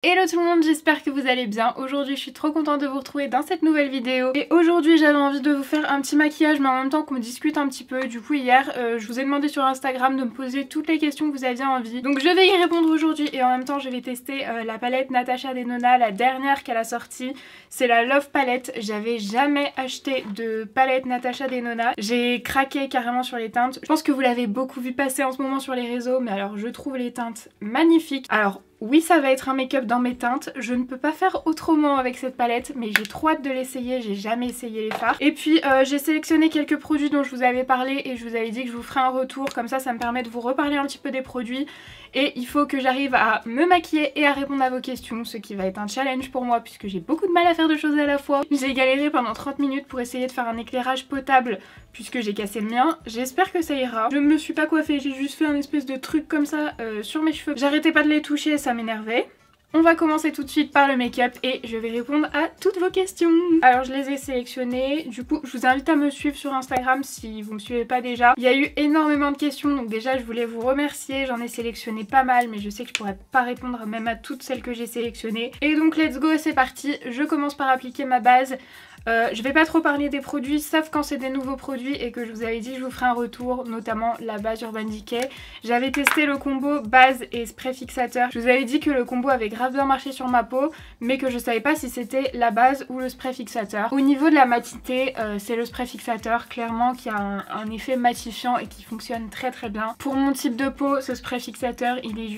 Hello tout le monde, j'espère que vous allez bien. Aujourd'hui je suis trop contente de vous retrouver dans cette nouvelle vidéo. Et aujourd'hui j'avais envie de vous faire un petit maquillage mais en même temps qu'on discute un petit peu. Du coup hier je vous ai demandé sur Instagram de me poser toutes les questions que vous aviez envie. Donc je vais y répondre aujourd'hui et en même temps je vais tester la palette Natasha Denona, la dernière qu'elle a sortie. C'est la Love Palette. J'avais jamais acheté de palette Natasha Denona. J'ai craqué carrément sur les teintes. Je pense que vous l'avez beaucoup vu passer en ce moment sur les réseaux, mais alors je trouve les teintes magnifiques. Alors oui, ça va être un make-up dans mes teintes, je ne peux pas faire autrement avec cette palette, mais j'ai trop hâte de l'essayer, j'ai jamais essayé les fards. Et puis j'ai sélectionné quelques produits dont je vous avais parlé et je vous avais dit que je vous ferai un retour, comme ça me permet de vous reparler un petit peu des produits. Et il faut que j'arrive à me maquiller et à répondre à vos questions, ce qui va être un challenge pour moi puisque j'ai beaucoup de mal à faire deux choses à la fois. J'ai galéré pendant 30 minutes pour essayer de faire un éclairage potable puisque j'ai cassé le mien. J'espère que ça ira. Je ne me suis pas coiffée, j'ai juste fait un espèce de truc comme ça sur mes cheveux. J'arrêtais pas de les toucher, ça m'énervait. On va commencer tout de suite par le make-up et je vais répondre à toutes vos questions. Alors je les ai sélectionnées, du coup je vous invite à me suivre sur Instagram si vous me suivez pas déjà. Il y a eu énormément de questions donc déjà je voulais vous remercier, j'en ai sélectionné pas mal mais je sais que je pourrais pas répondre même à toutes celles que j'ai sélectionnées. Et donc let's go, c'est parti, je commence par appliquer ma base. Je vais pas trop parler des produits sauf quand c'est des nouveaux produits et que je vous avais dit je vous ferai un retour, notamment la base Urban Decay. J'avais testé le combo base et spray fixateur. Je vous avais dit que le combo avait grave bien marché sur ma peau mais que je savais pas si c'était la base ou le spray fixateur. Au niveau de la matité, c'est le spray fixateur clairement qui a un effet matifiant et qui fonctionne très très bien. Pour mon type de peau, ce spray fixateur il est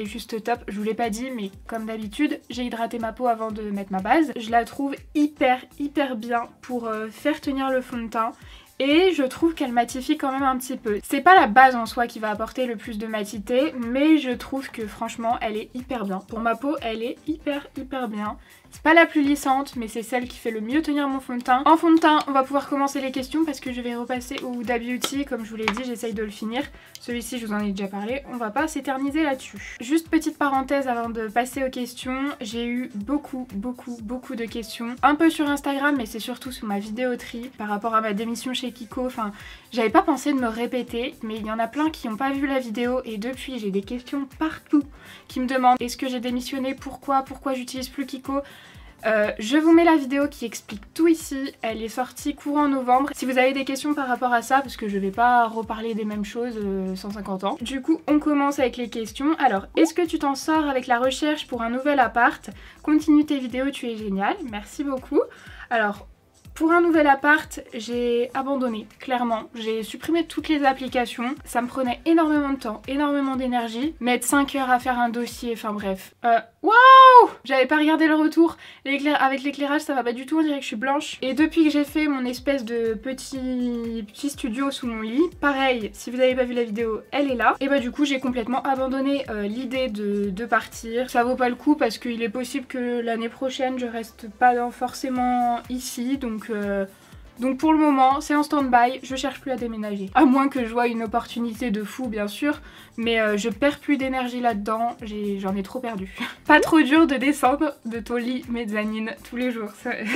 juste top. Je vous l'ai pas dit mais comme d'habitude j'ai hydraté ma peau avant de mettre ma base. Je la trouve hyper bien pour faire tenir le fond de teint et je trouve qu'elle matifie quand même un petit peu. C'est pas la base en soi qui va apporter le plus de matité mais je trouve que franchement elle est hyper bien. Pour ma peau elle est hyper bien. C'est pas la plus lissante mais c'est celle qui fait le mieux tenir mon fond de teint. En fond de teint on va pouvoir commencer les questions parce que je vais repasser au Huda Beauty comme je vous l'ai dit, j'essaye de le finir. Celui-ci je vous en ai déjà parlé, on va pas s'éterniser là-dessus. Juste petite parenthèse avant de passer aux questions, j'ai eu beaucoup de questions. Un peu sur Instagram mais c'est surtout sur ma vidéoterie par rapport à ma démission chez Kiko. Enfin j'avais pas pensé de me répéter mais il y en a plein qui n'ont pas vu la vidéo et depuis j'ai des questions partout qui me demandent est-ce que j'ai démissionné, pourquoi j'utilise plus Kiko. Je vous mets la vidéo qui explique tout ici, elle est sortie courant novembre. Si vous avez des questions par rapport à ça, parce que je vais pas reparler des mêmes choses 150 ans. Du coup, on commence avec les questions. Alors, est-ce que tu t'en sors avec la recherche pour un nouvel appart? Continue tes vidéos, tu es génial, merci beaucoup. Alors, pour un nouvel appart, j'ai abandonné, clairement. J'ai supprimé toutes les applications. Ça me prenait énormément de temps, énormément d'énergie. Mettre 5 heures à faire un dossier, enfin bref. Waouh! J'avais pas regardé le retour. Avec l'éclairage, ça va pas du tout, on dirait que je suis blanche. Et depuis que j'ai fait mon espèce de petit studio sous mon lit, pareil, si vous avez pas vu la vidéo, elle est là. Et bah du coup, j'ai complètement abandonné l'idée de partir. Ça vaut pas le coup parce qu'il est possible que l'année prochaine, je reste pas forcément ici. Donc pour le moment, c'est en stand-by, je cherche plus à déménager. À moins que je vois une opportunité de fou, bien sûr, mais je perds plus d'énergie là-dedans, j'en ai trop perdu. Pas trop dur de descendre de ton lit mezzanine tous les jours.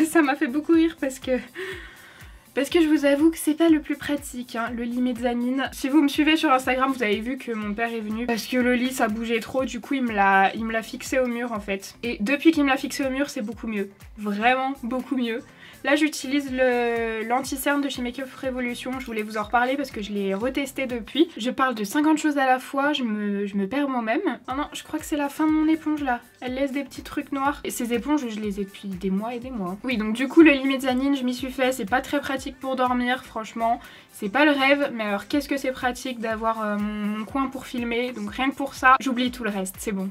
Ça m'a fait beaucoup rire parce que je vous avoue que c'est pas le plus pratique, hein, le lit mezzanine. Si vous me suivez sur Instagram, vous avez vu que mon père est venu parce que le lit ça bougeait trop, du coup il me l'a fixé au mur en fait. Et depuis qu'il me l'a fixé au mur, c'est beaucoup mieux. Vraiment beaucoup mieux. Là j'utilise l'anti-cerne de chez Makeup Revolution, je voulais vous en reparler parce que je l'ai retesté depuis. Je parle de 50 choses à la fois, je me perds moi-même. Ah non, je crois que c'est la fin de mon éponge là. Elle laisse des petits trucs noirs. Et ces éponges, je les ai depuis des mois et des mois. Oui, donc du coup le lit mezzanine, je m'y suis fait, c'est pas très pratique pour dormir, franchement. C'est pas le rêve, mais alors qu'est-ce que c'est pratique d'avoir mon coin pour filmer. Donc rien que pour ça, j'oublie tout le reste, c'est bon.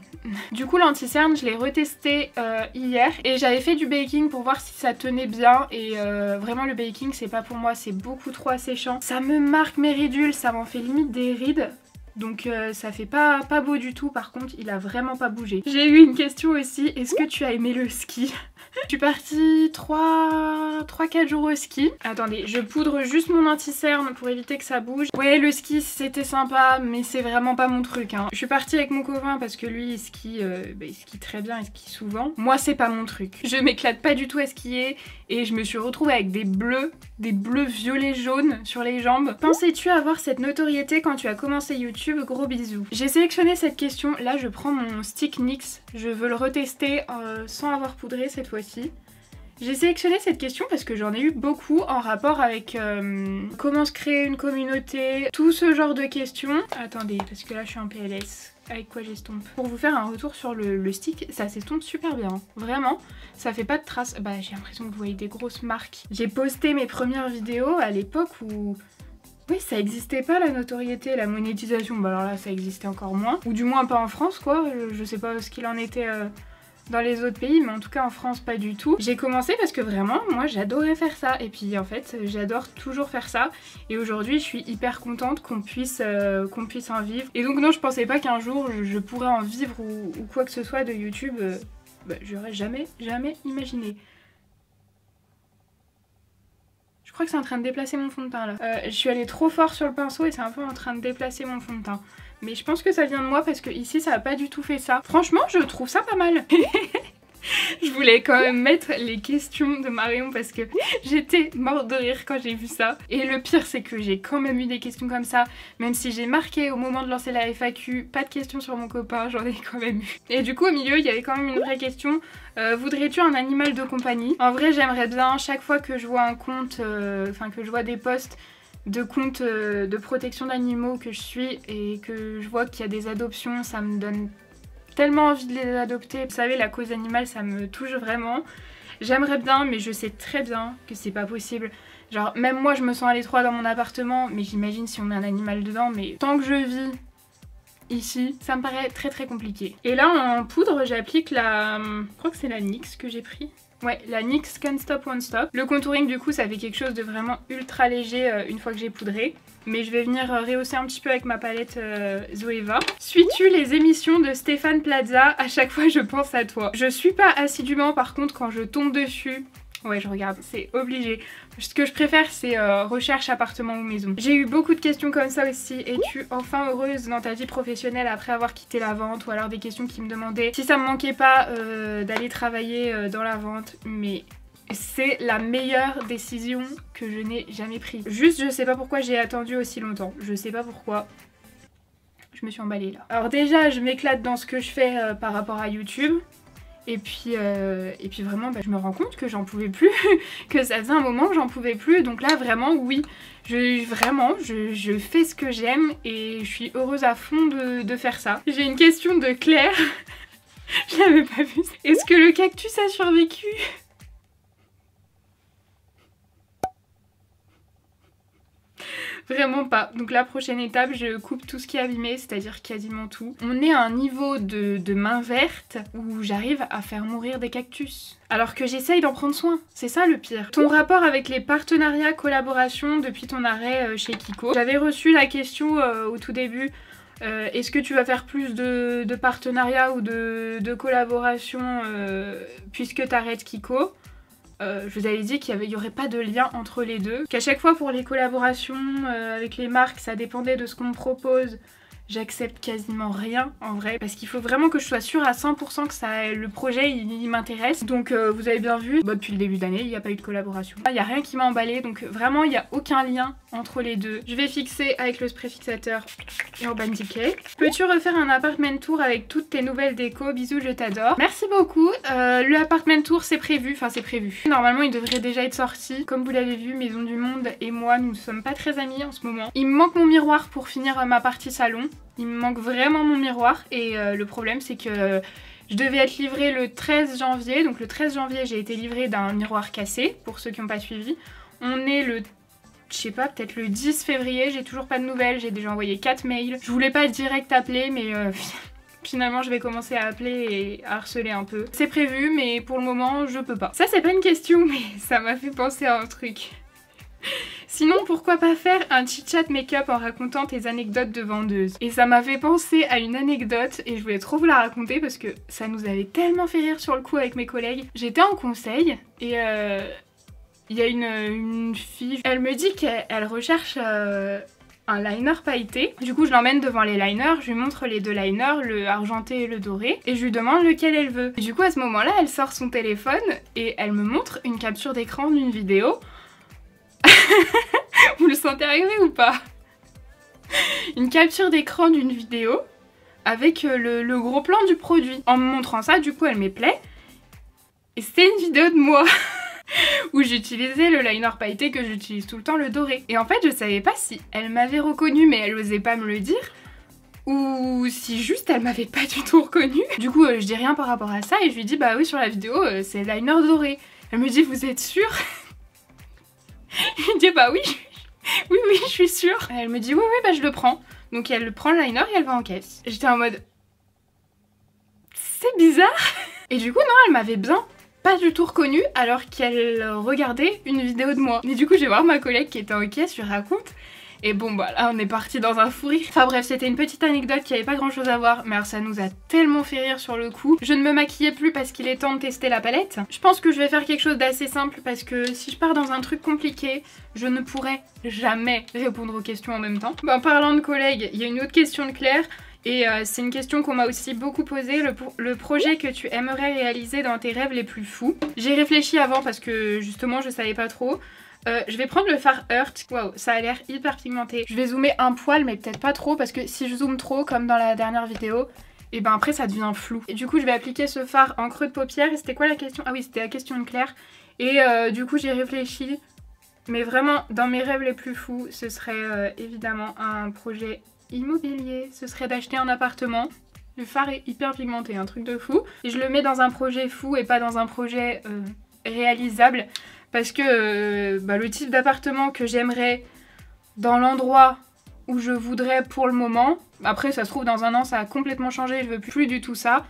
Du coup l'anti-cerne, je l'ai retesté hier et j'avais fait du baking pour voir si ça tenait bien. Et vraiment le baking c'est pas pour moi, c'est beaucoup trop asséchant. Ça me marque mes ridules, ça m'en fait limite des rides. Donc ça fait pas beau du tout, par contre il a vraiment pas bougé. J'ai eu une question aussi, est-ce que tu as aimé le ski? Je suis partie 3-4 jours au ski. Attendez, je poudre juste mon anti-cerne pour éviter que ça bouge. Ouais, le ski c'était sympa, mais c'est vraiment pas mon truc, hein. Je suis partie avec mon copain parce que lui il skie très bien, il skie souvent. Moi c'est pas mon truc. Je m'éclate pas du tout à skier et je me suis retrouvée avec des bleus violets jaunes sur les jambes. Pensais-tu avoir cette notoriété quand tu as commencé YouTube? Gros bisous. J'ai sélectionné cette question. Là je prends mon stick NYX. Je veux le retester sans avoir poudré cette fois-ci. J'ai sélectionné cette question parce que j'en ai eu beaucoup en rapport avec comment se créer une communauté, tout ce genre de questions. Attendez, parce que là je suis en PLS. Avec quoi j'estompe? Pour vous faire un retour sur le stick, ça s'estompe super bien. Vraiment, ça fait pas de traces. Bah j'ai l'impression que vous voyez des grosses marques. J'ai posté mes premières vidéos à l'époque où... Oui, ça existait pas la notoriété, la monétisation. Bah alors là, ça existait encore moins. Ou du moins pas en France quoi. Je sais pas ce qu'il en était... dans les autres pays, mais en tout cas en France pas du tout. J'ai commencé parce que vraiment moi j'adorais faire ça et puis en fait j'adore toujours faire ça et aujourd'hui je suis hyper contente qu'on puisse en vivre. Et donc non, je pensais pas qu'un jour je pourrais en vivre ou quoi que ce soit de YouTube. J'aurais jamais imaginé. Je crois que c'est en train de déplacer mon fond de teint là. Je suis allée trop fort sur le pinceau et c'est un peu en train de déplacer mon fond de teint. Mais je pense que ça vient de moi parce que ici ça a pas du tout fait ça. Franchement je trouve ça pas mal. Je voulais quand même mettre les questions de Marion parce que j'étais morte de rire quand j'ai vu ça. Et le pire c'est que j'ai quand même eu des questions comme ça. Même si j'ai marqué au moment de lancer la FAQ, pas de questions sur mon copain, j'en ai quand même eu. Et du coup au milieu il y avait quand même une vraie question. Voudrais-tu un animal de compagnie? En vrai j'aimerais bien, chaque fois que je vois un compte, que je vois des posts de comptes de protection d'animaux que je suis et que je vois qu'il y a des adoptions, ça me donne tellement envie de les adopter. Vous savez, la cause animale ça me touche vraiment. J'aimerais bien mais je sais très bien que c'est pas possible. Genre même moi je me sens à l'étroit dans mon appartement, mais j'imagine si on met un animal dedans, mais tant que je vis ici, ça me paraît très compliqué. Et là en poudre j'applique la... je crois que c'est la NYX que j'ai pris. Ouais, la NYX Can't Stop Won't Stop. Le contouring du coup ça fait quelque chose de vraiment ultra léger une fois que j'ai poudré. Mais je vais venir rehausser un petit peu avec ma palette Zoeva. Suis-tu les émissions de Stéphane Plaza? À chaque fois je pense à toi. Je suis pas assidûment, par contre quand je tombe dessus, ouais je regarde, c'est obligé. Ce que je préfère c'est recherche appartement ou maison. J'ai eu beaucoup de questions comme ça aussi. Es-tu enfin heureuse dans ta vie professionnelle après avoir quitté la vente? Ou alors des questions qui me demandaient si ça me manquait pas d'aller travailler dans la vente. Mais c'est la meilleure décision que je n'ai jamais prise. Juste je sais pas pourquoi j'ai attendu aussi longtemps. Je sais pas pourquoi. Je me suis emballée là. Alors déjà je m'éclate dans ce que je fais par rapport à YouTube. Et puis vraiment je me rends compte que j'en pouvais plus, que ça faisait un moment que j'en pouvais plus. Donc là vraiment oui, je fais ce que j'aime et je suis heureuse à fond de faire ça. J'ai une question de Claire, je l'avais pas vue. Est-ce que le cactus a survécu? Vraiment pas. Donc la prochaine étape, je coupe tout ce qui est abîmé, c'est-à-dire quasiment tout. On est à un niveau de main verte où j'arrive à faire mourir des cactus. Alors que j'essaye d'en prendre soin, c'est ça le pire. Ton rapport avec les partenariats, collaborations depuis ton arrêt chez Kiko. J'avais reçu la question au tout début. Est-ce que tu vas faire plus de partenariats ou de collaborations puisque t'arrêtes Kiko? Je vous avais dit qu'il n'y aurait pas de lien entre les deux. Qu'à chaque fois pour les collaborations avec les marques, ça dépendait de ce qu'on me propose. J'accepte quasiment rien en vrai parce qu'il faut vraiment que je sois sûre à 100% que le projet il m'intéresse. Donc vous avez bien vu, depuis le début d'année il n'y a pas eu de collaboration. Il n'y a rien qui m'a emballé, donc vraiment il n'y a aucun lien entre les deux. Je vais fixer avec le spray fixateur Urban Decay. Peux-tu refaire un apartment tour avec toutes tes nouvelles décos? Bisous, je t'adore. Merci beaucoup. Le apartment tour c'est prévu, enfin c'est prévu. Normalement il devrait déjà être sorti. Comme vous l'avez vu, Maison du Monde et moi nous ne sommes pas très amis en ce moment. Il me manque mon miroir pour finir ma partie salon. Il me manque vraiment mon miroir et le problème c'est que je devais être livrée le 13 janvier. Donc le 13 janvier j'ai été livrée d'un miroir cassé pour ceux qui n'ont pas suivi. On est le, je sais pas, peut-être le 10 février, j'ai toujours pas de nouvelles, j'ai déjà envoyé 4 mails. Je voulais pas direct appeler mais finalement je vais commencer à appeler et à harceler un peu. C'est prévu mais pour le moment je peux pas. Ça c'est pas une question mais ça m'a fait penser à un truc. Sinon, pourquoi pas faire un chit-chat make-up en racontant tes anecdotes de vendeuse. Et ça m'a fait penser à une anecdote et je voulais trop vous la raconter parce que ça nous avait tellement fait rire sur le coup avec mes collègues. J'étais en conseil et il y a une fille, elle me dit qu'elle recherche un liner pailleté. Du coup je l'emmène devant les liners, je lui montre les deux liners, le argenté et le doré, et je lui demande lequel elle veut. Et du coup à ce moment là elle sort son téléphone et elle me montre une capture d'écran d'une vidéo. Vous le sentez arriver ou pas? Une capture d'écran d'une vidéo avec le gros plan du produit. En me montrant ça, du coup elle m'éplaît. Et c'était une vidéo de moi où j'utilisais le liner pailleté que j'utilise tout le temps, le doré. Et en fait je savais pas si elle m'avait reconnue mais elle osait pas me le dire, ou si juste elle m'avait pas du tout reconnue. Du coup je dis rien par rapport à ça et je lui dis bah oui sur la vidéo c'est le liner doré. Elle me dit vous êtes sûre? Je lui dis bah oui, oui je suis sûre. Elle me dit oui bah je le prends. Donc elle prend le liner et elle va en caisse. J'étais en mode c'est bizarre. Et du coup non elle m'avait bien pas du tout reconnue alors qu'elle regardait une vidéo de moi. Mais du coup je vais voir ma collègue qui était en caisse, je lui raconte. Et bon bah là on est parti dans un fou rire. Enfin bref c'était une petite anecdote qui avait pas grand chose à voir, mais alors ça nous a tellement fait rire sur le coup. Je ne me maquillais plus parce qu'il est temps de tester la palette. Je pense que je vais faire quelque chose d'assez simple parce que si je pars dans un truc compliqué, je ne pourrai jamais répondre aux questions en même temps. En parlant de collègues, il y a une autre question de Claire. Et c'est une question qu'on m'a aussi beaucoup posée, le projet que tu aimerais réaliser dans tes rêves les plus fous. J'ai réfléchi avant parce que justement je savais pas trop. Je vais prendre le fard Earth. Waouh, ça a l'air hyper pigmenté. Je vais zoomer un poil mais peut-être pas trop parce que si je zoome trop comme dans la dernière vidéo, et ben après ça devient flou. Et du coup je vais appliquer ce fard en creux de paupière. Et c'était quoi la question? Ah oui c'était la question de Claire. Et du coup j'ai réfléchi. Mais vraiment dans mes rêves les plus fous ce serait évidemment un projet immobilier. Ce serait d'acheter un appartement. Le fard est hyper pigmenté, un truc de fou. Et je le mets dans un projet fou et pas dans un projet réalisable. Parce que le type d'appartement que j'aimerais dans l'endroit où je voudrais pour le moment, après ça se trouve dans un an ça a complètement changé, je veux plus du tout ça.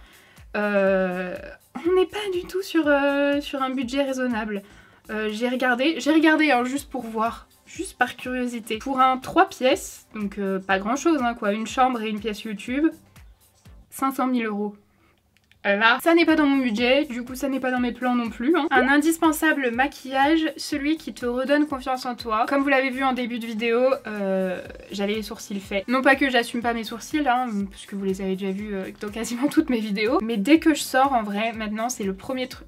On n'est pas du tout sur un budget raisonnable. J'ai regardé hein, juste pour voir, juste par curiosité. Pour un 3 pièces, donc pas grand chose hein, quoi, une chambre et une pièce YouTube, 500 000 €. Là, ça n'est pas dans mon budget, du coup ça n'est pas dans mes plans non plus. Hein. Un indispensable maquillage, celui qui te redonne confiance en toi. Comme vous l'avez vu en début de vidéo, j'avais les sourcils faits. Non pas que j'assume pas mes sourcils, hein, parce que vous les avez déjà vus dans quasiment toutes mes vidéos. Mais dès que je sors, en vrai, maintenant c'est le premier truc.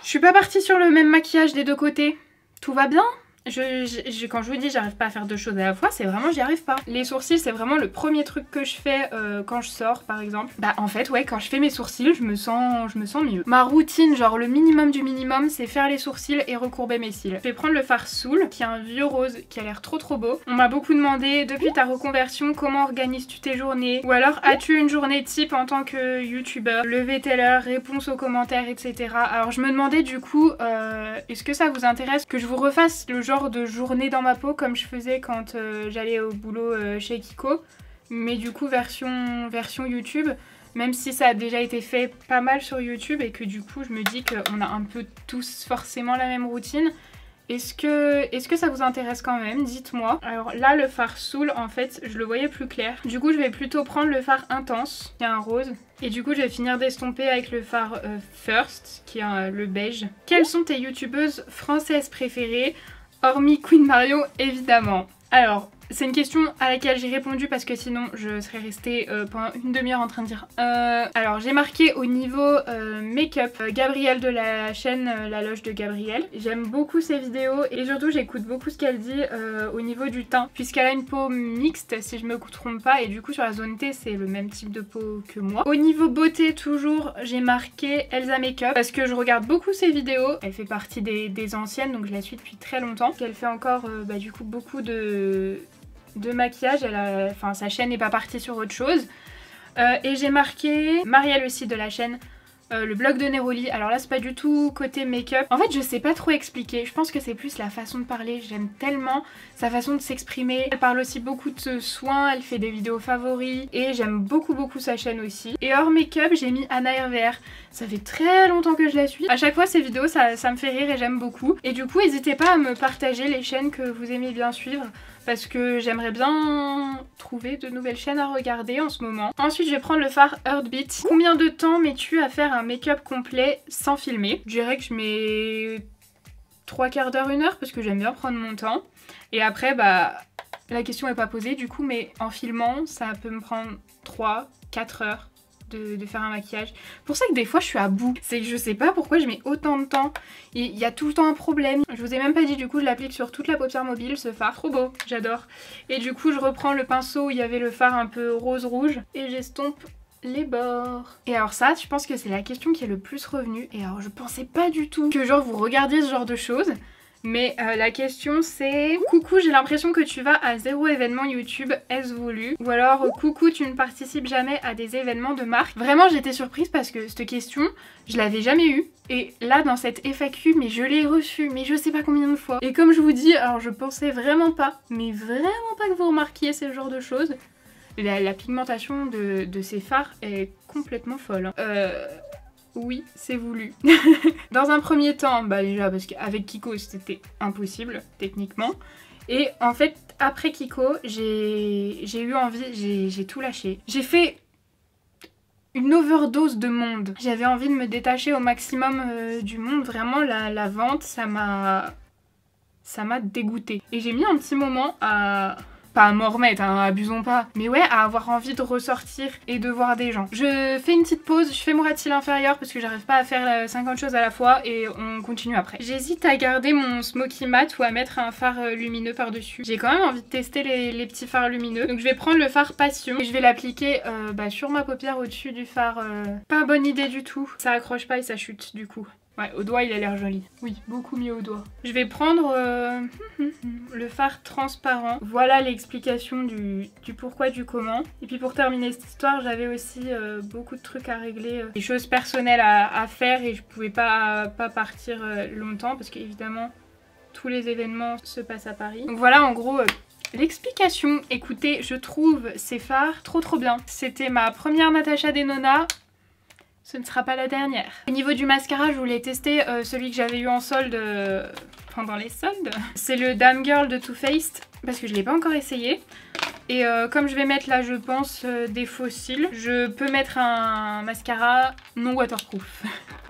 Je suis pas partie sur le même maquillage des deux côtés. Tout va bien ? Quand je vous dis j'arrive pas à faire deux choses à la fois, c'est vraiment j'y arrive pas. Les sourcils c'est vraiment le premier truc que je fais quand je sors par exemple. Bah en fait ouais quand je fais mes sourcils je me sens mieux. Ma routine genre le minimum du minimum c'est faire les sourcils et recourber mes cils. Je vais prendre le fard Soul qui est un vieux rose qui a l'air trop beau. On m'a beaucoup demandé depuis ta reconversion comment organises-tu tes journées, ou alors as-tu une journée type en tant que youtubeur, lever telle heure, réponse aux commentaires etc. Alors je me demandais du coup est-ce que ça vous intéresse que je vous refasse le genre de journée dans ma peau comme je faisais quand j'allais au boulot chez Kiko, mais du coup version YouTube, même si ça a déjà été fait pas mal sur YouTube et que du coup je me dis qu'on a un peu tous forcément la même routine. Est-ce que ça vous intéresse quand même? Dites-moi. Alors là le fard Soul en fait je le voyais plus clair. Du coup je vais plutôt prendre le fard Intense qui est un rose. Et du coup je vais finir d'estomper avec le fard First qui est le beige. Quelles sont tes youtubeuses françaises préférées? Hormis Queen Marion évidemment. Alors c'est une question à laquelle j'ai répondu parce que sinon je serais restée pendant une demi-heure en train de dire alors j'ai marqué au niveau make-up Gabrielle de la chaîne La Loge de Gabrielle. J'aime beaucoup ses vidéos et surtout j'écoute beaucoup ce qu'elle dit au niveau du teint, puisqu'elle a une peau mixte si je me trompe pas, et du coup sur la zone T c'est le même type de peau que moi. Au niveau beauté toujours j'ai marqué Elsa Makeup parce que je regarde beaucoup ses vidéos. Elle fait partie des anciennes donc je la suis depuis très longtemps. Elle fait encore du coup beaucoup de maquillage, enfin sa chaîne n'est pas partie sur autre chose. Et j'ai marqué Marielle aussi de la chaîne le blog de Neroli. Alors là c'est pas du tout côté make-up. En fait je sais pas trop expliquer, je pense que c'est plus la façon de parler. J'aime tellement sa façon de s'exprimer. Elle parle aussi beaucoup de soins, elle fait des vidéos favoris et j'aime beaucoup sa chaîne aussi. Et hors make-up j'ai mis Anna RVR. Ça fait très longtemps que je la suis. À chaque fois ces vidéos ça me fait rire et j'aime beaucoup. Et du coup n'hésitez pas à me partager les chaînes que vous aimez bien suivre parce que j'aimerais bien trouver de nouvelles chaînes à regarder en ce moment. Ensuite je vais prendre le fard Heartbeat. Combien de temps mets-tu à faire un make-up complet sans filmer? Je dirais que je mets 3/4 d'heure, 1 heure parce que j'aime bien prendre mon temps. Et après bah la question est pas posée du coup, mais en filmant ça peut me prendre 3-4 heures de faire un maquillage. Pour ça que des fois je suis à bout. C'est que je sais pas pourquoi je mets autant de temps. Il y a tout le temps un problème. Je vous ai même pas dit, du coup je l'applique sur toute la paupière mobile ce fard. Trop beau, j'adore. Et du coup je reprends le pinceau où il y avait le fard un peu rose rouge et j'estompe les bords. Et alors ça, je pense que c'est la question qui est le plus revenue. Et alors je pensais pas du tout que genre vous regardiez ce genre de choses. Mais la question c'est: coucou, j'ai l'impression que tu vas à 0 événement YouTube, est-ce voulu? Ou alors coucou, tu ne participes jamais à des événements de marque? Vraiment j'étais surprise parce que cette question je l'avais jamais eue. Et là dans cette FAQ, mais je l'ai reçue, mais je sais pas combien de fois. Et comme je vous dis, alors je pensais vraiment pas, mais vraiment pas que vous remarquiez ce genre de choses. La pigmentation de ces fards est complètement folle. Oui, c'est voulu. Dans un premier temps, bah déjà parce qu'avec Kiko c'était impossible techniquement. Et en fait après Kiko j'ai eu envie, j'ai tout lâché. J'ai fait une overdose de monde. J'avais envie de me détacher au maximum du monde. Vraiment la vente ça m'a dégoûtée. Et j'ai mis un petit moment à... pas à m'en remettre, hein, abusons pas. Mais ouais, à avoir envie de ressortir et de voir des gens. Je fais une petite pause, je fais mon ras de cils inférieur parce que j'arrive pas à faire 50 choses à la fois et on continue après. J'hésite à garder mon smoky matte ou à mettre un fard lumineux par-dessus. J'ai quand même envie de tester les petits fards lumineux. Donc je vais prendre le fard Passion et je vais l'appliquer sur ma paupière au-dessus du fard. Pas bonne idée du tout. Ça accroche pas et ça chute du coup. Ouais, au doigt il a l'air joli. Oui, beaucoup mieux au doigt. Je vais prendre le fard transparent. Voilà l'explication du pourquoi, du comment. Et puis pour terminer cette histoire, j'avais aussi beaucoup de trucs à régler. Des choses personnelles à faire et je pouvais pas partir longtemps parce qu'évidemment tous les événements se passent à Paris. Donc voilà en gros... l'explication. Écoutez, je trouve ces fards trop bien. C'était ma première Natasha Denona. Ce ne sera pas la dernière. Au niveau du mascara, je voulais tester celui que j'avais eu en solde pendant les soldes. C'est le Damn Girl de Too Faced parce que je ne l'ai pas encore essayé. Et comme je vais mettre là, je pense, des faux cils, je peux mettre un mascara non waterproof.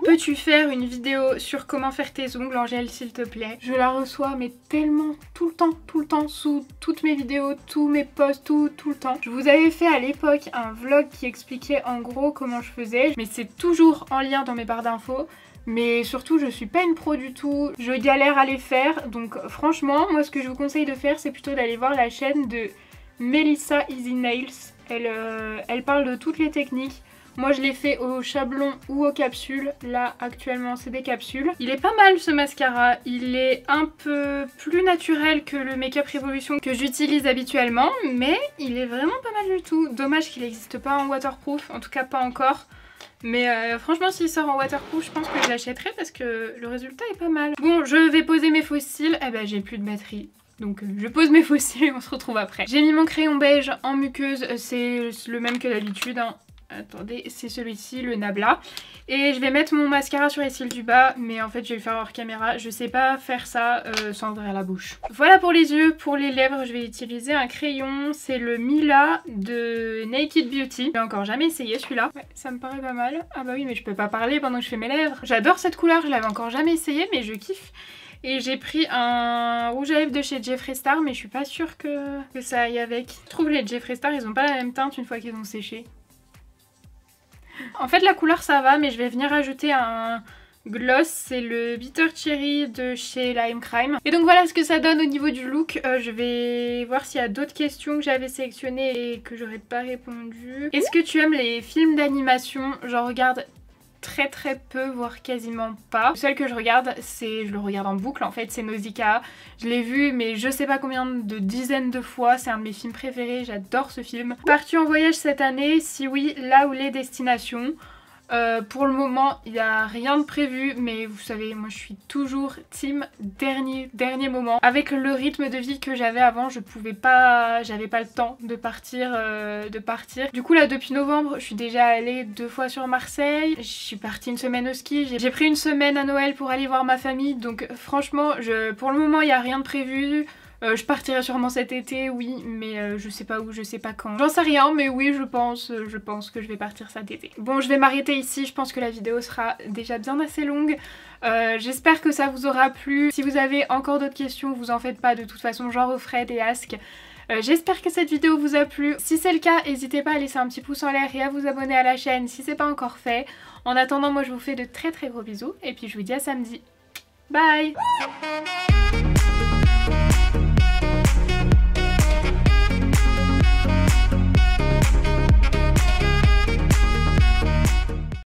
Peux-tu faire une vidéo sur comment faire tes ongles en gel s'il te plaît? Je la reçois mais tellement tout le temps sous toutes mes vidéos, tous mes posts, tout le temps. Je vous avais fait à l'époque un vlog qui expliquait en gros comment je faisais, mais c'est toujours en lien dans mes barres d'infos. Mais surtout je suis pas une pro du tout, je galère à les faire, donc franchement moi ce que je vous conseille de faire c'est plutôt d'aller voir la chaîne de Melissa Easy Nails. Elle parle de toutes les techniques. Moi je l'ai fait au chablon ou aux capsules. Là actuellement c'est des capsules. Il est pas mal ce mascara. Il est un peu plus naturel que le Make Up Revolution que j'utilise habituellement. Mais il est vraiment pas mal du tout. Dommage qu'il n'existe pas en waterproof. En tout cas pas encore. Mais franchement s'il sort en waterproof je pense que je l'achèterai parce que le résultat est pas mal. Bon je vais poser mes faux cils. Eh ben j'ai plus de batterie. Donc je pose mes faux cils et on se retrouve après. J'ai mis mon crayon beige en muqueuse. C'est le même que d'habitude. Hein. Attendez, c'est celui-ci, le Nabla. Et je vais mettre mon mascara sur les cils du bas, mais en fait je vais le faire hors caméra. Je sais pas faire ça sans ouvrir la bouche. Voilà pour les yeux. Pour les lèvres, je vais utiliser un crayon. C'est le Mila de Naked Beauty. J'ai encore jamais essayé celui-là. Ouais, ça me paraît pas mal. Ah bah oui, mais je peux pas parler pendant que je fais mes lèvres. J'adore cette couleur, je l'avais encore jamais essayé, mais je kiffe. Et j'ai pris un rouge à lèvres de chez Jeffree Star, mais je suis pas sûre que ça aille avec. Je trouve les Jeffree Star, ils ont pas la même teinte une fois qu'ils ont séché. En fait la couleur ça va, mais je vais venir ajouter un gloss, c'est le Bitter Cherry de chez Lime Crime. Et donc voilà ce que ça donne au niveau du look. Je vais voir s'il y a d'autres questions que j'avais sélectionnées et que j'aurais pas répondu. Est-ce que tu aimes les films d'animation? J'en regarde très peu, voire quasiment pas. Le seul que je regarde, je le regarde en boucle en fait, c'est Nausicaa. Je l'ai vu mais je sais pas combien de dizaines de fois, c'est un de mes films préférés, j'adore ce film. Pars-tu en voyage cette année? Si oui, là où les destinations? Pour le moment il n'y a rien de prévu, mais vous savez moi je suis toujours team dernier moment. Avec le rythme de vie que j'avais avant, j'avais pas le temps de partir. Du coup là depuis novembre je suis déjà allée 2 fois sur Marseille, je suis partie une semaine au ski, j'ai pris une semaine à Noël pour aller voir ma famille, donc franchement pour le moment il n'y a rien de prévu. Je partirai sûrement cet été, oui, mais je sais pas où, je sais pas quand. J'en sais rien, mais oui, je pense que je vais partir cet été. Bon, je vais m'arrêter ici, je pense que la vidéo sera déjà bien assez longue. J'espère que ça vous aura plu. Si vous avez encore d'autres questions, vous en faites pas, de toute façon j'en referai des ask. J'espère que cette vidéo vous a plu. Si c'est le cas, n'hésitez pas à laisser un petit pouce en l'air et à vous abonner à la chaîne si c'est pas encore fait. En attendant, moi je vous fais de très gros bisous et puis je vous dis à samedi. Bye!